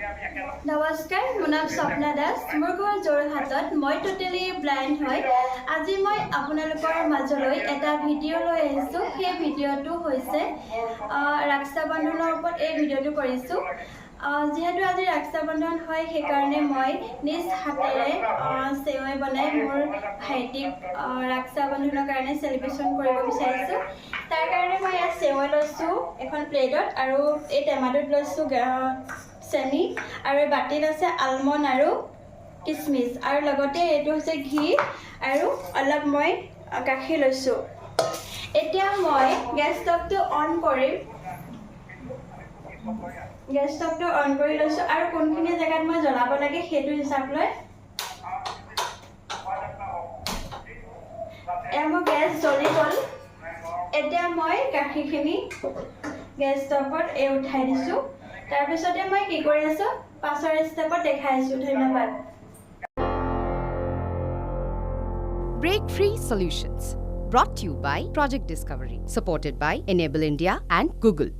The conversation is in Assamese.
নমস্কাৰ, মোৰ নাম স্বপ্না দাস। মোৰ ঘৰ যোৰহাটত। মই টোটেলি ব্লাইণ্ড হয়। আজি মই আপোনালোকৰ মাজলৈ এটা ভিডিঅ' লৈ আহিছোঁ। সেই ভিডিঅ'টো হৈছে ৰক্ষা বন্ধনৰ ওপৰত এই ভিডিঅ'টো কৰিছোঁ। যিহেতু আজি ৰক্ষা বন্ধন হয়, সেইকাৰণে মই নিজ হাতেৰে চেৱাই বনাই মোৰ ভাইটিক ৰক্ষা বন্ধনৰ কাৰণে চেলিব্ৰেশ্যন কৰিব বিচাৰিছোঁ। তাৰ কাৰণে মই ইয়াত চেৱাই লৈছোঁ এখন প্লেটত, আৰু এই টেমাটোত লৈছোঁ চেনি, আৰু এই বাতিত আছে আলমণ্ড আৰু কিচমিচ, আৰু লগতে এইটো হৈছে ঘি, আৰু অলপ মই গাখীৰ লৈছোঁ। এতিয়া মই গেছ ষ্টভটো অন কৰি লৈছোঁ, আৰু কোনখিনি জেগাত মই জ্বলাব লাগে সেইটো হিচাপ লৈ মোৰ গেছ জ্বলি গ'ল। এতিয়া মই গাখীৰখিনি গেছ ষ্টভত উঠাই দিছোঁ। তাৰপিছতে মই কি কৰি আছোঁ পাছৰ ষ্টেপত দেখাই আছোঁ। ধন্যবাদ। Break Free Solutions, brought to you by Project Discovery, supported by Enable India and Google.